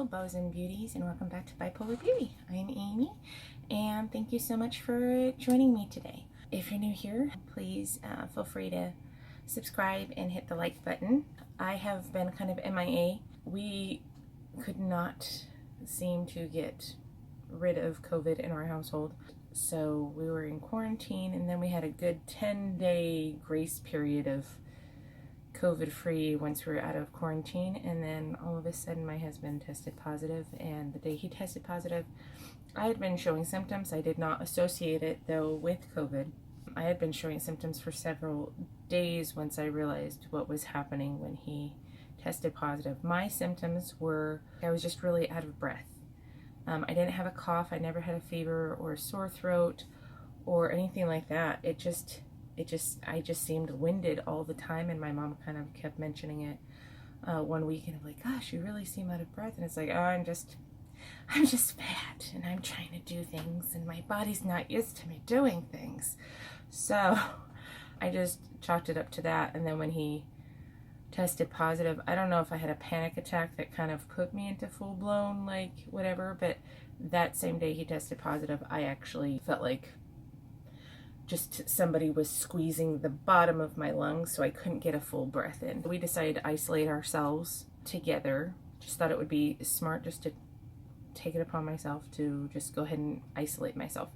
Hello, Beaus and Beauties, and welcome back to Bipolar Beauty. I'm Amy, and thank you so much for joining me today. If you're new here, please feel free to subscribe and hit the like button. I have been kind of MIA. We could not seem to get rid of COVID in our household, so we were in quarantine, and then we had a good 10-day grace period of COVID-free once we were out of quarantine, and then all of a sudden my husband tested positive, and the day he tested positive, I had been showing symptoms. I did not associate it though with COVID. I had been showing symptoms for several days once I realized what was happening when he tested positive. My symptoms were, I was just really out of breath. I didn't have a cough. I never had a fever or a sore throat or anything like that. I just seemed winded all the time, and my mom kind of kept mentioning it one week, and I'm like, gosh, you really seem out of breath. And it's like, oh, I'm just fat, and I'm trying to do things, and my body's not used to me doing things. So I just chalked it up to that. And then when he tested positive, I don't know if I had a panic attack that kind of put me into full-blown, like, whatever, but that same day he tested positive, I actually felt like just somebody was squeezing the bottom of my lungs, so I couldn't get a full breath in. We decided to isolate ourselves together. Just thought it would be smart just to take it upon myself to just go ahead and isolate myself,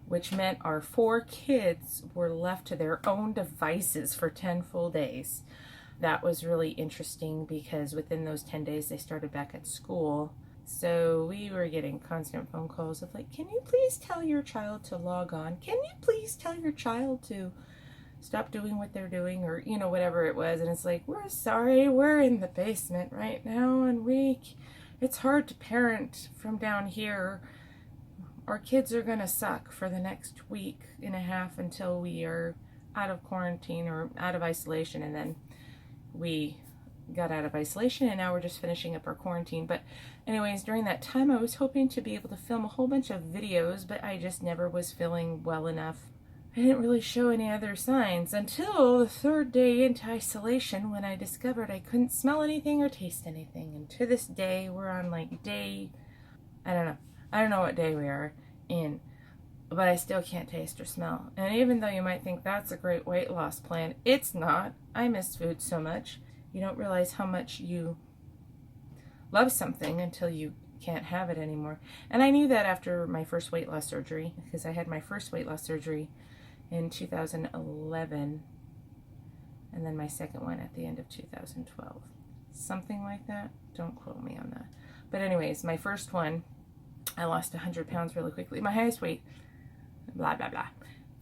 which meant our 4 kids were left to their own devices for 10 full days. That was really interesting because within those 10 days they started back at school. So we were getting constant phone calls of like, can you please tell your child to log on? Can you please tell your child to stop doing what they're doing, or, you know, whatever it was. And it's like, we're sorry, we're in the basement right now, and it's hard to parent from down here. Our kids are gonna suck for the next week and a half until we are out of quarantine or out of isolation. And then we got out of isolation, and now we're just finishing up our quarantine. But anyways, during that time I was hoping to be able to film a whole bunch of videos, but I just never was feeling well enough. I didn't really show any other signs until the 3rd day into isolation, when I discovered I couldn't smell anything or taste anything. And to this day, we're on like day, I don't know what day we are in, but I still can't taste or smell. And even though you might think that's a great weight loss plan, it's not. I miss food so much. You don't realize how much you love something until you can't have it anymore. And I knew that after my first weight loss surgery, because I had my first weight loss surgery in 2011, and then my second one at the end of 2012. Something like that. Don't quote me on that. But anyways, my first one, I lost 100 pounds really quickly. My highest weight, blah, blah, blah.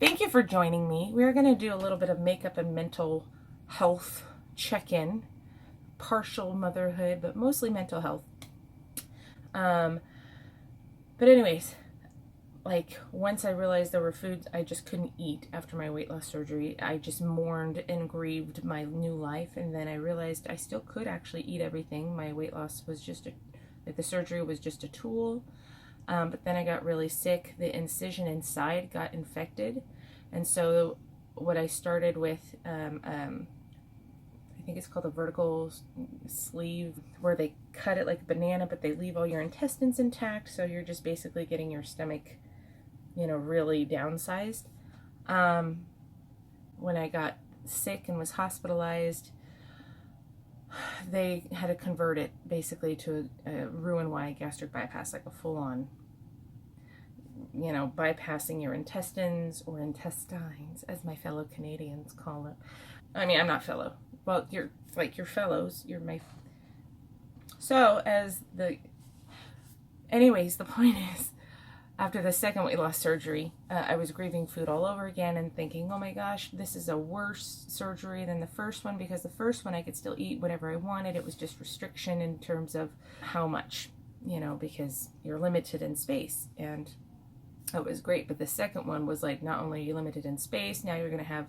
Thank you for joining me. We're going to do a little bit of makeup and mental health check-in, partial motherhood, but mostly mental health. But anyways, like, once I realized there were foods I just couldn't eat after my weight loss surgery, I just mourned and grieved my new life. And then I realized I still could actually eat everything. My weight loss was just the surgery was just a tool. But then I got really sick. The incision inside got infected, and so what I started with, I think it's called a vertical sleeve, where they cut it like a banana, but they leave all your intestines intact, so you're just basically getting your stomach, you know, really downsized. When I got sick and was hospitalized, they had to convert it basically to a Roux-en-Y gastric bypass, like a full-on, you know, bypassing your intestines, or intestines, as my fellow Canadians call it. I mean, I'm not fellow. Well, you're like your fellows. You're my... So, anyways, the point is, after the second weight loss surgery, I was grieving food all over again and thinking, oh my gosh, this is a worse surgery than the first one, because the first one I could still eat whatever I wanted. It was just restriction in terms of how much, you know, because you're limited in space, and it was great. But the second one was like, not only are you limited in space, now you're going to have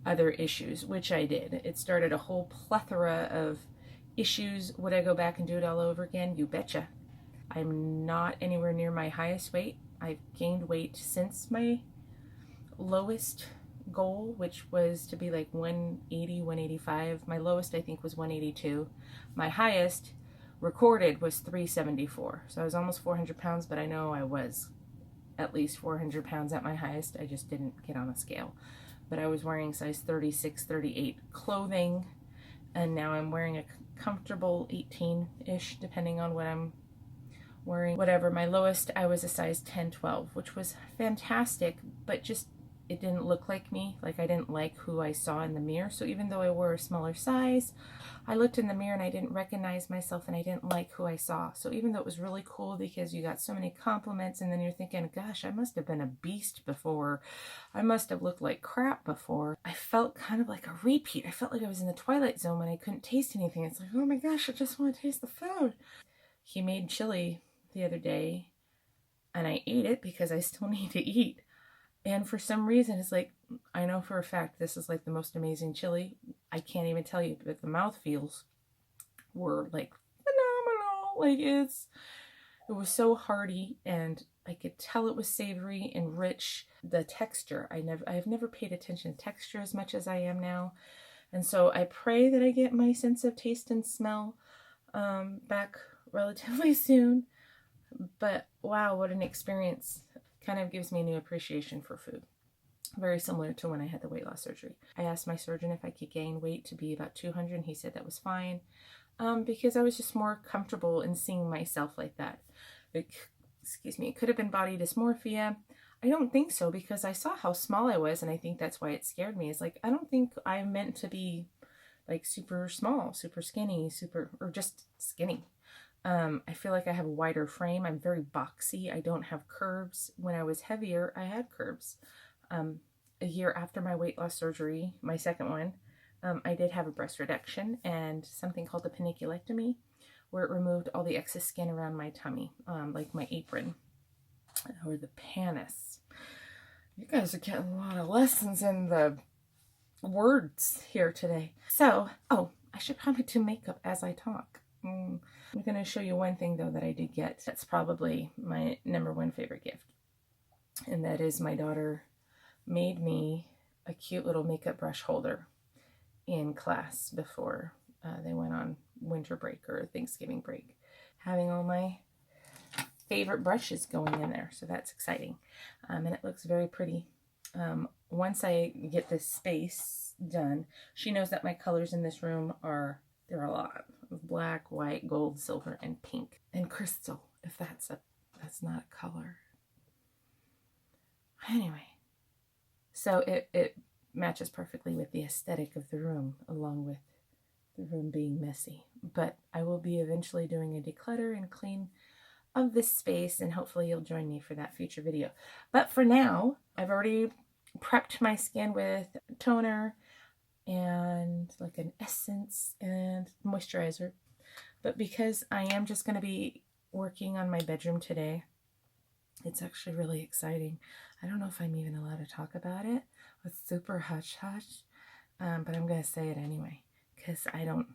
other issues, which I did. It started a whole plethora of issues. Would I go back and do it all over again? You betcha. I'm not anywhere near my highest weight. I've gained weight since my lowest goal, which was to be like 180, 185. My lowest, I think, was 182. My highest recorded was 374. So I was almost 400 pounds, but I know I was at least 400 pounds at my highest. I just didn't get on a scale. But I was wearing size 36, 38 clothing, and now I'm wearing a comfortable 18-ish, depending on what I'm wearing. Whatever, my lowest, I was a size 10, 12, which was fantastic, but just, it didn't look like me. Like, I didn't like who I saw in the mirror. So even though I wore a smaller size, I looked in the mirror and I didn't recognize myself, and I didn't like who I saw. So even though it was really cool because you got so many compliments, and then you're thinking, gosh, I must have been a beast before. I must have looked like crap before. I felt kind of like a repeat. I felt like I was in the Twilight Zone when I couldn't taste anything. It's like, oh my gosh, I just want to taste the food. He made chili the other day, and I ate it because I still need to eat. And for some reason, it's like, I know for a fact this is like the most amazing chili. I can't even tell you, but the mouthfeels were like phenomenal. Like, it was so hearty, and I could tell it was savory and rich. The texture, I've never paid attention to texture as much as I am now. And so I pray that I get my sense of taste and smell back relatively soon. But wow, what an experience. Kind of gives me a new appreciation for food. Very similar to when I had the weight loss surgery. I asked my surgeon if I could gain weight to be about 200, and he said that was fine, because I was just more comfortable in seeing myself like that. Excuse me, it could have been body dysmorphia. I don't think so, because I saw how small I was, and I think that's why it scared me. It's like, I don't think I'm meant to be like super small, super skinny, or just skinny. I feel like I have a wider frame. I'm very boxy. I don't have curves. When I was heavier, I had curves. A year after my weight loss surgery, my second one, I did have a breast reduction and something called a paniculectomy, where it removed all the excess skin around my tummy, like my apron, or the panis. You guys are getting a lot of lessons in the words here today. So, oh, I should probably do makeup as I talk. I'm going to show you one thing, though, that I did get. That's probably my #1 favorite gift. And that is my daughter made me a cute little makeup brush holder in class before they went on winter break or Thanksgiving break. Having all my favorite brushes going in there. So that's exciting. And it looks very pretty. Once I get this space done, she knows that my colors in this room there are a lot of black, white, gold, silver, and pink, and crystal, if that's not a color. Anyway, so it matches perfectly with the aesthetic of the room, along with the room being messy. But I will be eventually doing a declutter and clean of this space, and hopefully you'll join me for that future video. But for now, I've already prepped my skin with toner and like an essence and moisturizer. But because I am just going to be working on my bedroom today, it's actually really exciting. I don't know if I'm even allowed to talk about it. It's super hush-hush, but I'm going to say it anyway, because I don't,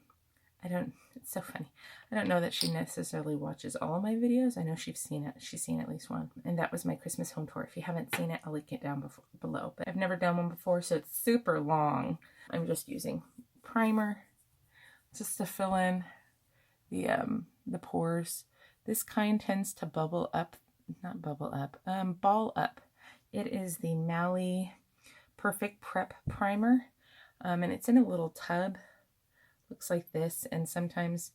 it's so funny. I don't know that she necessarily watches all my videos. I know she's seen at least one, and that was my Christmas home tour. If you haven't seen it, I'll link it down below, but I've never done one before, so it's super long. I'm just using primer just to fill in the pores. This kind tends to ball up. It is the Mally Perfect Prep Primer, and it's in a little tub. Looks like this, and sometimes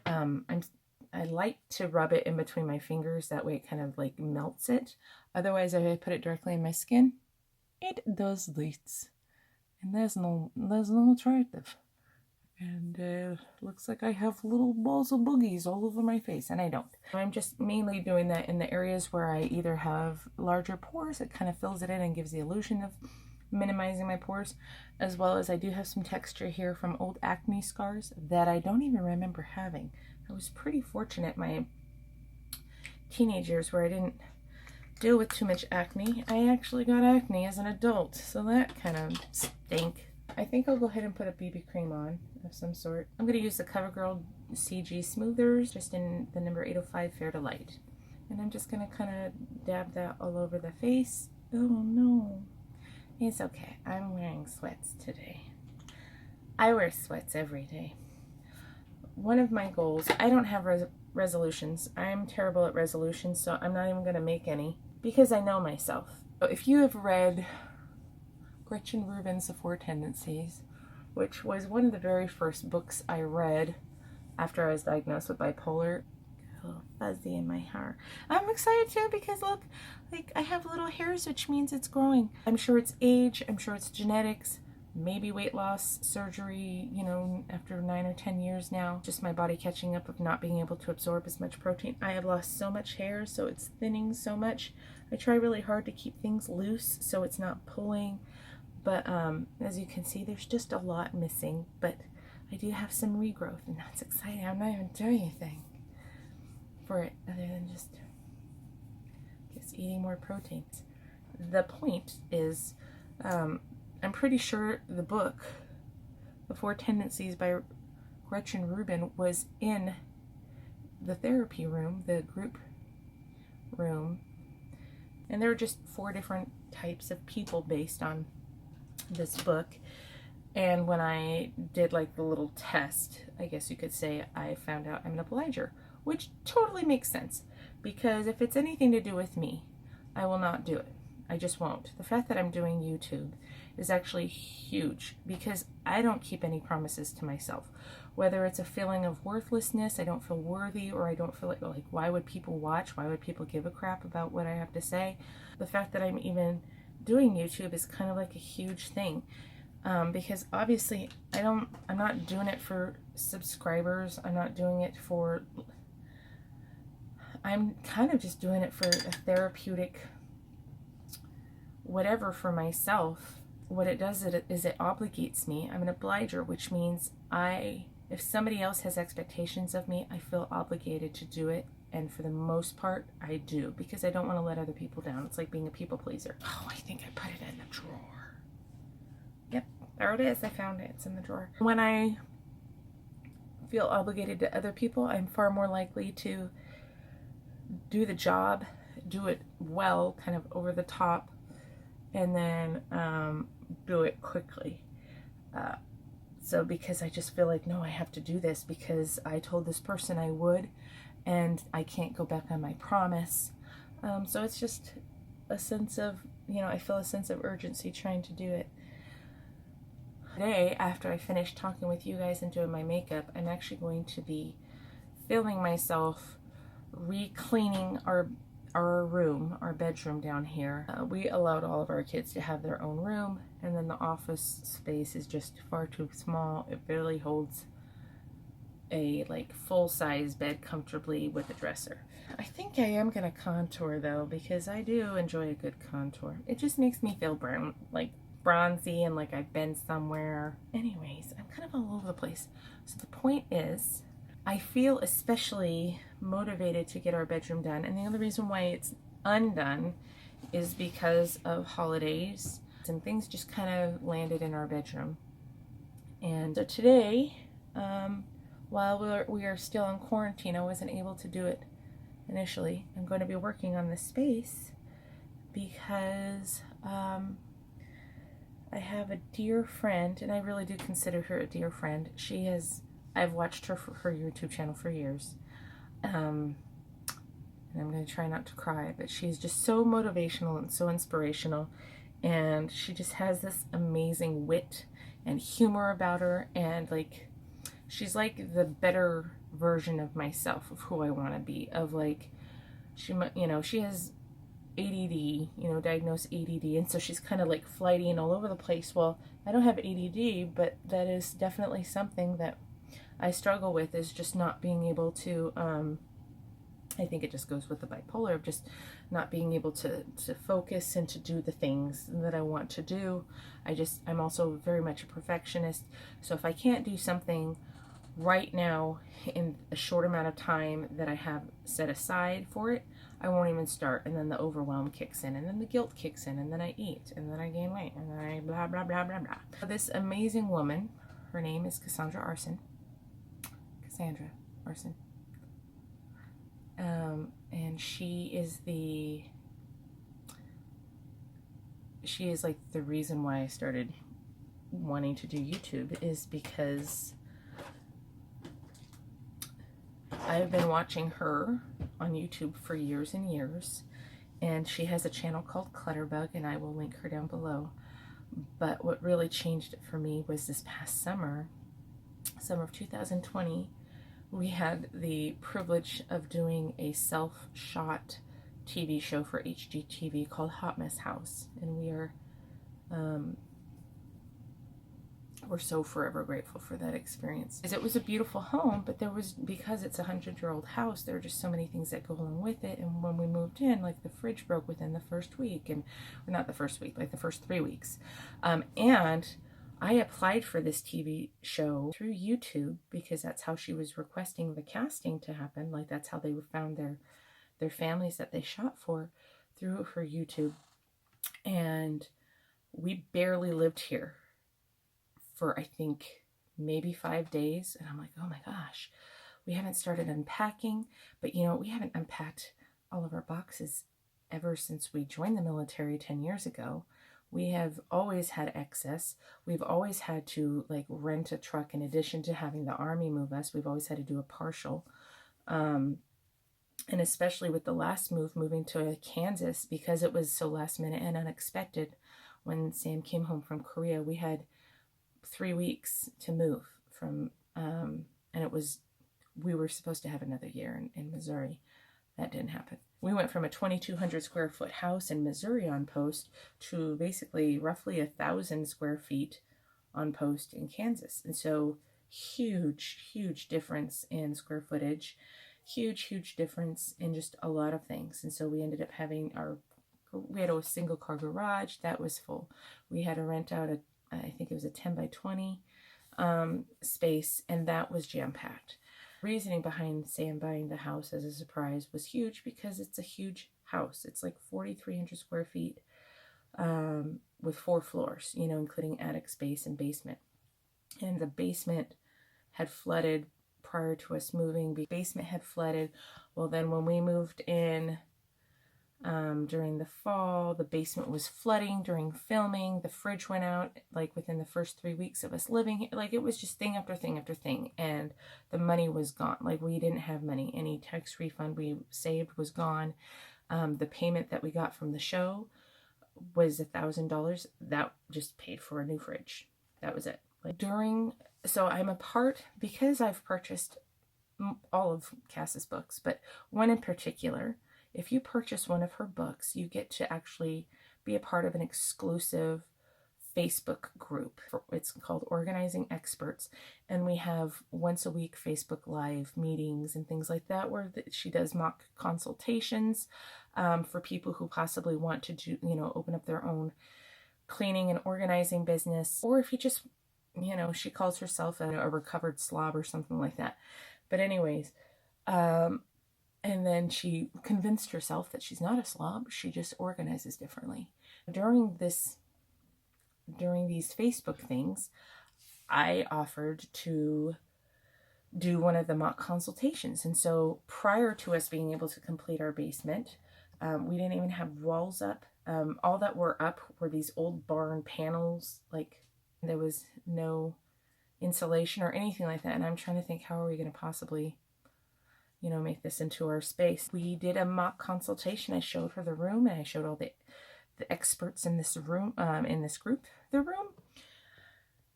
I like to rub it in between my fingers. That way it kind of like melts it. Otherwise, if I put it directly in my skin, it does this. And there's no attractive. And looks like I have little balls of boogies all over my face, and I don't. I'm just mainly doing that in the areas where I either have larger pores. It kind of fills it in and gives the illusion of minimizing my pores, as well as I do have some texture here from old acne scars that I don't even remember having. I was pretty fortunate my teenage years where I didn't deal with too much acne. I actually got acne as an adult, so that kind of stink. I think I'll go ahead and put a BB cream on of some sort. I'm going to use the CoverGirl CG Smoothers, just in the number 805 Fair to Light. And I'm just going to kind of dab that all over the face. Oh no. It's okay. I'm wearing sweats today. I wear sweats every day. one of my goals, I don't have resolutions. I'm terrible at resolutions, so I'm not even going to make any because I know myself. If you have read Gretchen Rubin's The Four Tendencies, which was one of the very first books I read after I was diagnosed with bipolar, a little fuzzy in my hair. I'm excited too because look, like I have little hairs, which means it's growing. I'm sure it's age, I'm sure it's genetics, maybe weight loss, surgery, you know, after 9 or 10 years now, just my body catching up of not being able to absorb as much protein. I have lost so much hair, so it's thinning so much. I try really hard to keep things loose so it's not pulling, but as you can see, there's just a lot missing, but I do have some regrowth, and that's exciting. I'm not even doing anything for it other than just eating more proteins. The point is, I'm pretty sure the book, The Four Tendencies by Gretchen Rubin, was in the therapy room, the group room, and there were just 4 different types of people based on this book. And when I did like the little test, I guess you could say, I found out I'm an uplighter, which totally makes sense, because if it's anything to do with me, I will not do it. I just won't. The fact that I'm doing YouTube is actually huge because I don't keep any promises to myself. Whether it's a feeling of worthlessness, I don't feel worthy, or I don't feel like why would people watch? Why would people give a crap about what I have to say? The fact that I'm even doing YouTube is kind of like a huge thing. Because obviously I'm not doing it for subscribers. I'm not doing it for, I'm kind of just doing it for a therapeutic whatever for myself. What it does is it obligates me. I'm an obliger, which means if somebody else has expectations of me, I feel obligated to do it. And for the most part, I do, because I don't want to let other people down. It's like being a people pleaser. Oh, I think I put it in the drawer. Yep, there it is. I found it. It's in the drawer. When I feel obligated to other people, I'm far more likely to do the job, do it well, kind of over the top, and then do it quickly. So because I just feel like, no, I have to do this because I told this person I would, and I can't go back on my promise. So it's just a sense of, I feel a sense of urgency trying to do it. Today, after I finish talking with you guys and doing my makeup, I'm actually going to be filming myself re-cleaning our room, our bedroom down here. We allowed all of our kids to have their own room, and then the office space is just far too small. It barely holds a full-size bed comfortably with a dresser. I think I am gonna contour though, because I do enjoy a good contour. It just makes me feel brown, bronzy, and like I've been somewhere. Anyways, I'm kind of all over the place. So the point is, I feel especially motivated to get our bedroom done, and the only reason why it's undone is because of holidays, and things just kind of landed in our bedroom. And so today, while we are still in quarantine, I wasn't able to do it initially. I'm going to be working on this space because I have a dear friend, and I really do consider her a dear friend. I've watched her for her YouTube channel for years. And I'm going to try not to cry, but she's just so motivational and so inspirational, and she just has this amazing wit and humor about her, and she's like the better version of myself, of who I want to be, of she has ADD, diagnosed ADD, and so she's kind of flighty and all over the place. Well, I don't have ADD, but that is definitely something that I struggle with, is just not being able to, I think it just goes with the bipolar, of just not being able to focus and to do the things that I want to do. I'm also very much a perfectionist, so if I can't do something right now in a short amount of time that I have set aside for it, I won't even start, and then the overwhelm kicks in, and then the guilt kicks in, and then I eat, and then I gain weight, and then I blah, blah, blah, blah, blah. This amazing woman, her name is Cassandra Arson. And she is like the reason why I started wanting to do YouTube, is because I've been watching her on YouTube for years and years, and she has a channel called Clutterbug, and I will link her down below. But what really changed it for me was this past summer of 2020, we had the privilege of doing a self-shot TV show for HGTV called Hotmess House, and we're so forever grateful for that experience. It was a beautiful home, but because it's a 100-year-old house, there are just so many things that go along with it. And when we moved in, like the fridge broke within the first week, and or not the first week, like the first 3 weeks. And I applied for this TV show through YouTube because that's how she was requesting the casting to happen. Like that's how they found their families that they shot for, through her YouTube. And we barely lived here for, I think, maybe 5 days. And I'm like, oh my gosh, we haven't started unpacking. But you know, we haven't unpacked all of our boxes ever since we joined the military 10 years ago. We have always had excess. We've always had to like rent a truck in addition to having the Army move us. We've always had to do a partial. And especially with the last move, moving to Kansas, because it was so last minute and unexpected. When Sam came home from Korea, we had 3 weeks to move from, and we were supposed to have another year in Missouri. That didn't happen. We went from a 2,200 square foot house in Missouri on post to basically roughly 1,000 square feet on post in Kansas. And so huge difference in square footage, huge difference in just a lot of things. And so we ended up having we had a single car garage that was full. We had to rent out I think it was a 10 by 20 space, and that was jam-packed. Reasoning behind Sam buying the house as a surprise was huge because it's a huge house. It's like 4,300 square feet with 4 floors, you know, including attic space and basement. And the basement had flooded prior to us moving. The basement had flooded. Well, then when we moved in during the fall, the basement was flooding during filming. The fridge went out like within the first 3 weeks of us living here. Like it was just thing after thing after thing, and the money was gone. Like we didn't have money. Any tax refund we saved was gone. The payment that we got from the show was $1,000. That just paid for a new fridge. That was it. Like so I'm a part, because I've purchased all of Cass's books, but one in particular. If you purchase one of her books, you get to actually be a part of an exclusive Facebook group. It's called Organizing Experts, and we have once a week Facebook Live meetings and things like that, where she does mock consultations for people who possibly want to do, you know, open up their own cleaning and organizing business, or if you just, you know, she calls herself a recovered slob or something like that. But anyways, and then she convinced herself that she's not a slob. She just organizes differently. During these Facebook things, I offered to do one of the mock consultations. And so prior to us being able to complete our basement, we didn't even have walls up. All that were up were these old barn panels. Like there was no insulation or anything like that. And I'm trying to think, how are we going to possibly, you know, make this into our space? We did a mock consultation. I showed her the room, and I showed all the experts in this room, in this group, the room.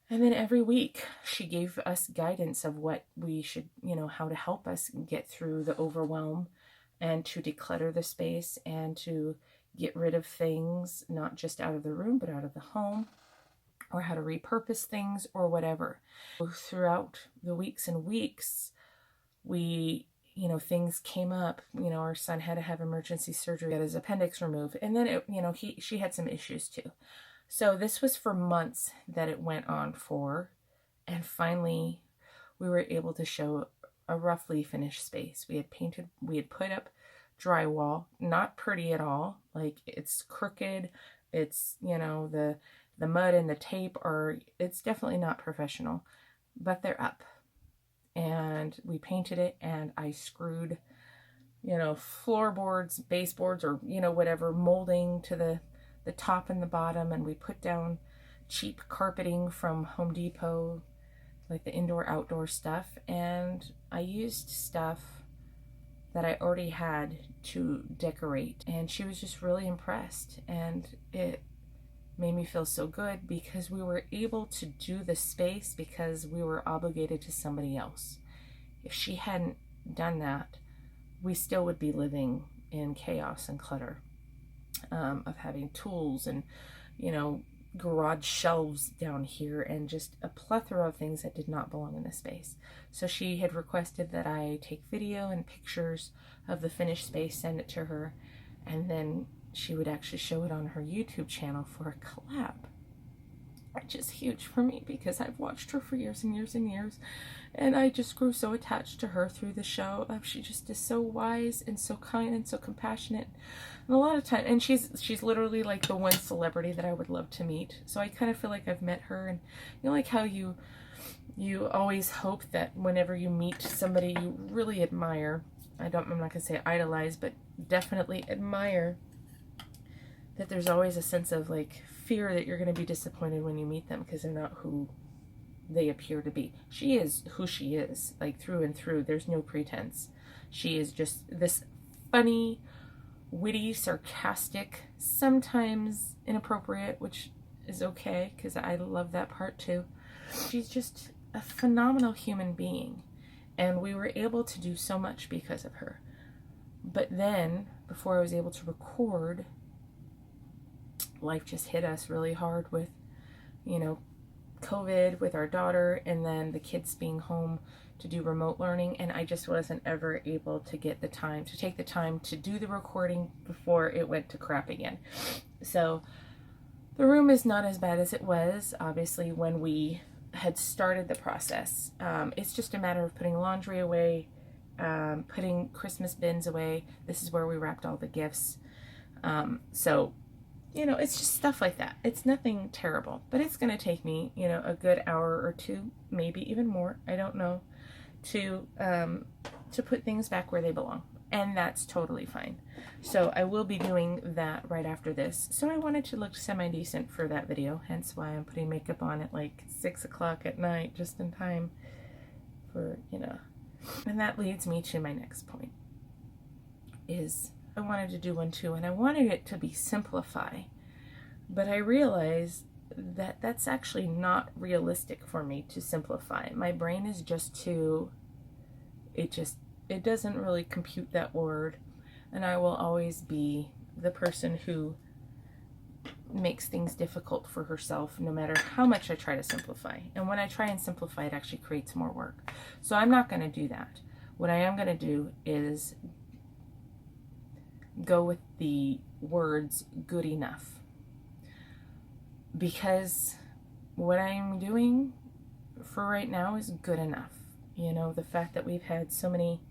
And then every week she gave us guidance of what we should, you know, how to help us get through the overwhelm and to declutter the space and to get rid of things, not just out of the room, but out of the home, or how to repurpose things or whatever. Throughout the weeks and weeks, you know, things came up. You know, our son had to have emergency surgery, got his appendix removed, and then you know, she had some issues too. So this was for months that it went on for, and finally we were able to show a roughly finished space. We had put up drywall, not pretty at all. Like it's crooked. It's, you know, the mud and the tape it's definitely not professional, but they're up. And we painted it, and I screwed, you know, floorboards, baseboards, or, you know, whatever, molding to the top and the bottom, and we put down cheap carpeting from Home Depot like the indoor outdoor stuff, and I used stuff that I already had to decorate, and she was just really impressed, and it made me feel so good because we were able to do the space because we were obligated to somebody else. If she hadn't done that, we still would be living in chaos and clutter, of having tools and, you know, garage shelves down here and just a plethora of things that did not belong in the space. So she had requested that I take video and pictures of the finished space, send it to her, and then she would actually show it on her YouTube channel for a collab. Which is huge for me because I've watched her for years and years and years, and I just grew so attached to her through the show. She just is so wise and so kind and so compassionate, and a lot of time, and she's literally like the one celebrity that I would love to meet. So I kind of feel like I've met her, and you know, like how you always hope that whenever you meet somebody you really admire, I'm not gonna say idolize, but definitely admire, that there's always a sense of like fear that you're going to be disappointed when you meet them because they're not who they appear to be. She is who she is, like through and through. There's no pretense. She is just this funny, witty, sarcastic, sometimes inappropriate, which is okay because I love that part too. She's just a phenomenal human being, and we were able to do so much because of her. But then, before I was able to record, life just hit us really hard with, you know, COVID with our daughter, and then the kids being home to do remote learning, and I just wasn't ever able to take the time to do the recording before it went to crap again. So the room is not as bad as it was, obviously, when we had started the process. It's just a matter of putting laundry away, putting Christmas bins away. This is where we wrapped all the gifts. So you know, it's just stuff like that. It's nothing terrible, but it's going to take me, you know, a good hour or two, maybe even more, I don't know, to put things back where they belong. And that's totally fine. So I will be doing that right after this. So I wanted to look semi-decent for that video, hence why I'm putting makeup on at like 6 o'clock at night, just in time for, you know. And that leads me to my next point, is I wanted to do one too, and I wanted it to be simplify, but I realized that that's actually not realistic for me to simplify. My brain is just too, it doesn't really compute that word, and I will always be the person who makes things difficult for herself no matter how much I try to simplify. And when I try and simplify, it actually creates more work. So I'm not going to do that. What I am going to do is go with the words good enough, because what I'm doing for right now is good enough. You know, the fact that we've had so many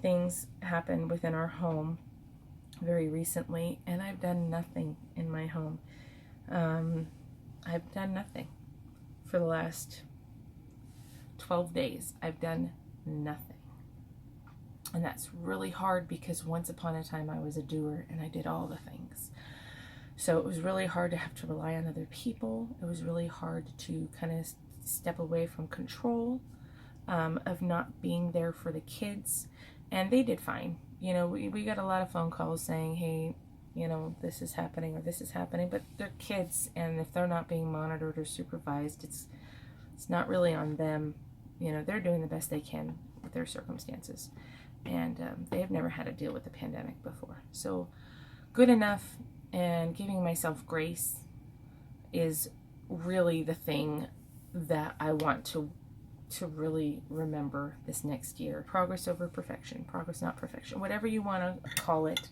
things happen within our home very recently, and I've done nothing in my home. I've done nothing for the last 12 days. I've done nothing. And that's really hard because once upon a time I was a doer and I did all the things. So it was really hard to have to rely on other people. It was really hard to kind of step away from control, of not being there for the kids. And they did fine. You know, we got a lot of phone calls saying, hey, you know, this is happening or this is happening, but they're kids, and if they're not being monitored or supervised, it's not really on them. You know, they're doing the best they can with their circumstances. And they have never had to deal with the pandemic before. So good enough and giving myself grace is really the thing that I want to really remember this next year. Progress over perfection. Progress, not perfection. Whatever you want to call it.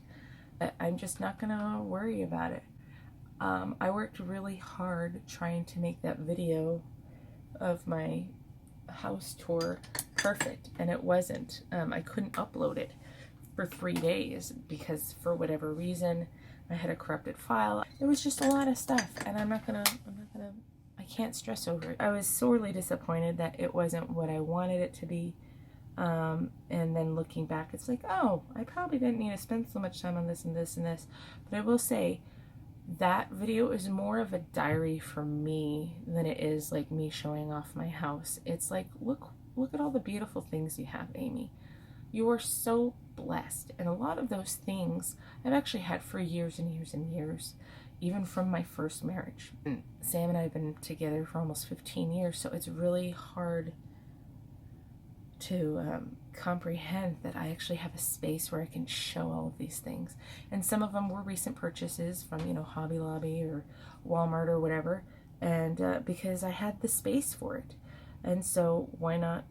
I'm just not going to worry about it. I worked really hard trying to make that video of my house tour perfect, and it wasn't. I couldn't upload it for 3 days because for whatever reason I had a corrupted file. There was just a lot of stuff, and I can't stress over it. I was sorely disappointed that it wasn't what I wanted it to be. And then looking back, it's like, oh, I probably didn't need to spend so much time on this and this and this. But I will say, that video is more of a diary for me than it is like me showing off my house. It's like, look at all the beautiful things you have, Amy. You are so blessed. And a lot of those things I've actually had for years and years and years, even from my first marriage. And Sam and I have been together for almost 15 years, so it's really hard to comprehend that I actually have a space where I can show all of these things. And some of them were recent purchases from, you know, Hobby Lobby or Walmart or whatever, and because I had the space for it. And so why not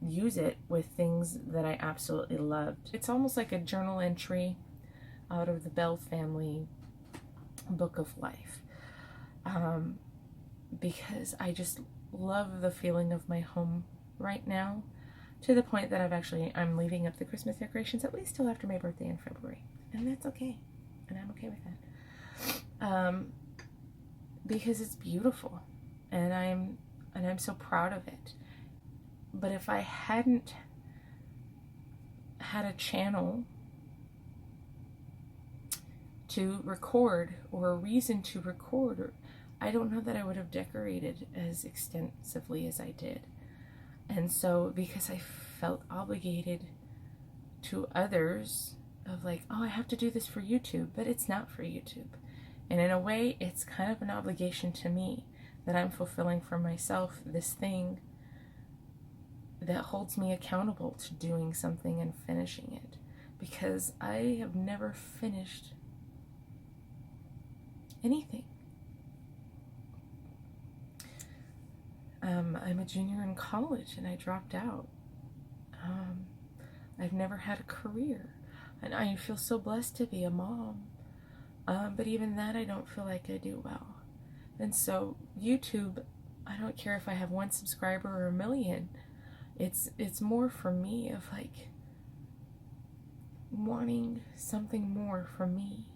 use it with things that I absolutely loved? It's almost like a journal entry out of the Bell family book of life, because I just love the feeling of my home right now, to the point that I'm leaving up the Christmas decorations at least till after my birthday in February, and that's okay, and I'm okay with that, because it's beautiful, and I'm so proud of it. But if I hadn't had a channel to record, or a reason to record, or I don't know that I would have decorated as extensively as I did. And so, because I felt obligated to others of like, oh, I have to do this for YouTube, but it's not for YouTube. And in a way, it's kind of an obligation to me that I'm fulfilling for myself, this thing that holds me accountable to doing something and finishing it. Because I have never finished anything. I'm a junior in college and I dropped out. I've never had a career, and I feel so blessed to be a mom. But even that, I don't feel like I do well. And so YouTube, I don't care if I have 1 subscriber or 1 million. It's more for me of like wanting something more for me,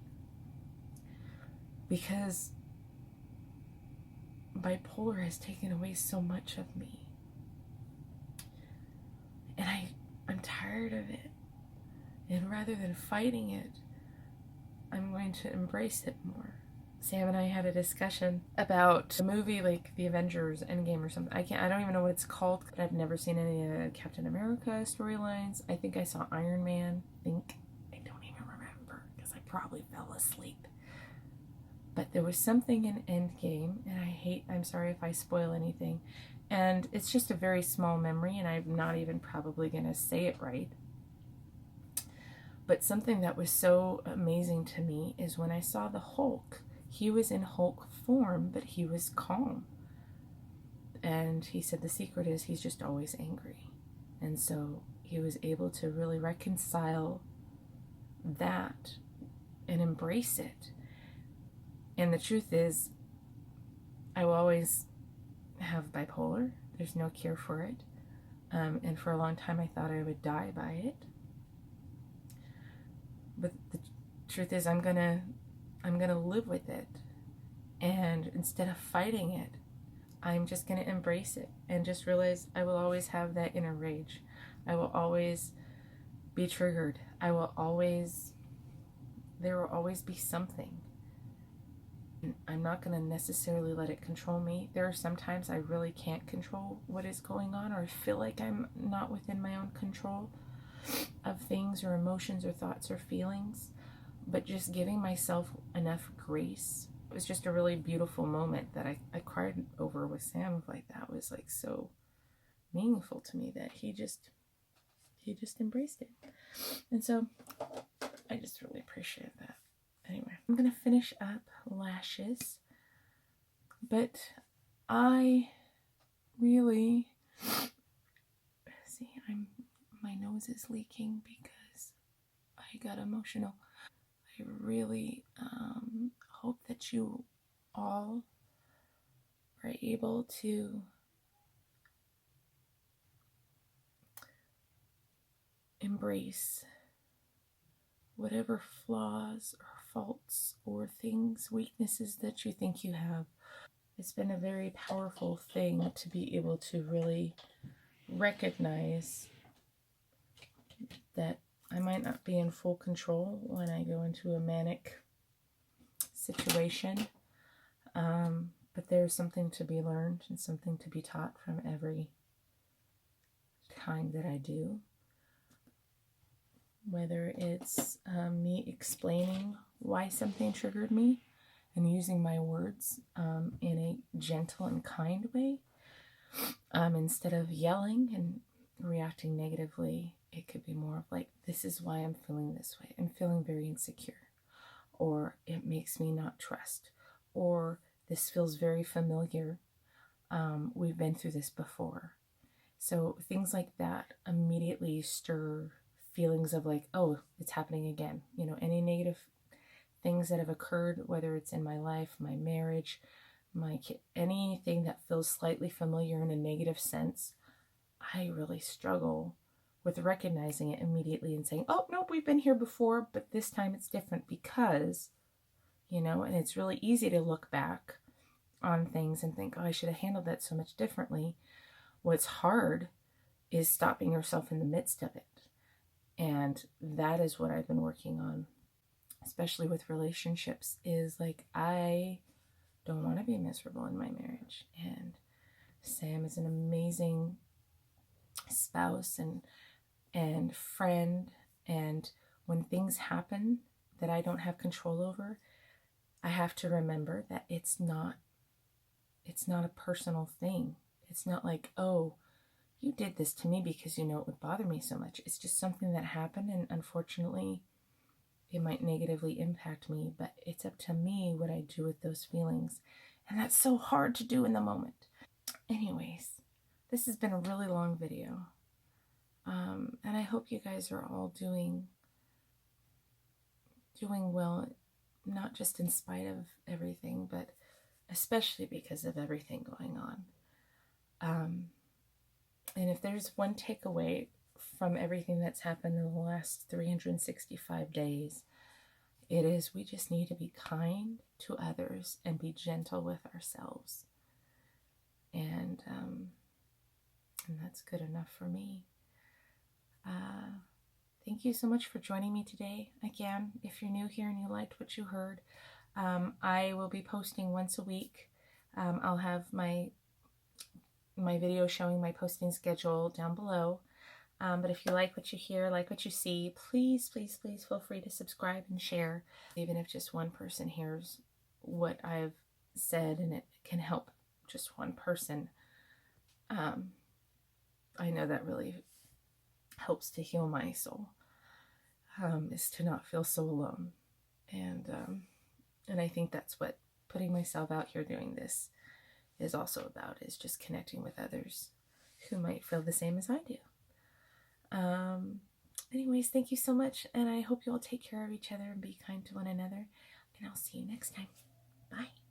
because bipolar has taken away so much of me, and I'm tired of it. And rather than fighting it, I'm going to embrace it more. Sam and I had a discussion about a movie like The Avengers Endgame or something. I don't even know what it's called, but I've never seen any of the Captain America storylines. I think I saw Iron Man. I don't even remember, because I probably fell asleep. But there was something in Endgame, and I'm sorry if I spoil anything, and it's just a very small memory, and I'm not even probably going to say it right. But something that was so amazing to me is when I saw the Hulk. He was in Hulk form, but he was calm. And he said the secret is he's just always angry. And so he was able to really reconcile that and embrace it. And the truth is, I will always have bipolar. There's no cure for it. And for a long time, I thought I would die by it. But the truth is, I'm gonna live with it. And instead of fighting it, I'm just gonna embrace it and just realize I will always have that inner rage. I will always be triggered. There will always be something. I'm not going to necessarily let it control me. There are some times I really can't control what is going on, or I feel like I'm not within my own control of things or emotions or thoughts or feelings. But just giving myself enough grace. It was just a really beautiful moment that I cried over with Sam. Like, that was like so meaningful to me that he just embraced it. And so I just really appreciate that. Anyway, I'm going to finish up lashes, but I really, see, my nose is leaking because I got emotional. I really hope that you all are able to embrace whatever flaws or faults or things, weaknesses that you think you have. It's been a very powerful thing to be able to really recognize that I might not be in full control when I go into a manic situation. But there's something to be learned and something to be taught from every time that I do. Whether it's me explaining why something triggered me and using my words in a gentle and kind way, instead of yelling and reacting negatively, it could be more of like, this is why I'm feeling this way. I'm feeling very insecure, or it makes me not trust, or this feels very familiar. We've been through this before. So things like that immediately stir feelings of like, oh, it's happening again. You know, any negative things that have occurred, whether it's in my life, my marriage, my kid, anything that feels slightly familiar in a negative sense, I really struggle with recognizing it immediately and saying, oh, nope, we've been here before, but this time it's different because, you know, and it's really easy to look back on things and think, oh, I should have handled that so much differently. What's hard is stopping yourself in the midst of it. And that is what I've been working on, especially with relationships, is like, I don't want to be miserable in my marriage. And Sam is an amazing spouse and friend. And when things happen that I don't have control over, I have to remember that it's not a personal thing. It's not like, oh, you did this to me because you know it would bother me so much. It's just something that happened, and unfortunately it might negatively impact me, but it's up to me what I do with those feelings. And that's so hard to do in the moment. Anyways, this has been a really long video. And I hope you guys are all doing well, not just in spite of everything, but especially because of everything going on. And if there's one takeaway from everything that's happened in the last 365 days, it is we just need to be kind to others and be gentle with ourselves. And that's good enough for me. Thank you so much for joining me today. Again, if you're new here and you liked what you heard, I will be posting once a week. I'll have my video showing my posting schedule down below. But if you like what you hear, like what you see, please, please, please feel free to subscribe and share. Even if just one person hears what I've said and it can help just one person, I know that really helps to heal my soul, is to not feel so alone. And I think that's what putting myself out here doing this is also about, is just connecting with others who might feel the same as I do. Anyways, thank you so much, and I hope you all take care of each other and be kind to one another, and I'll see you next time. Bye.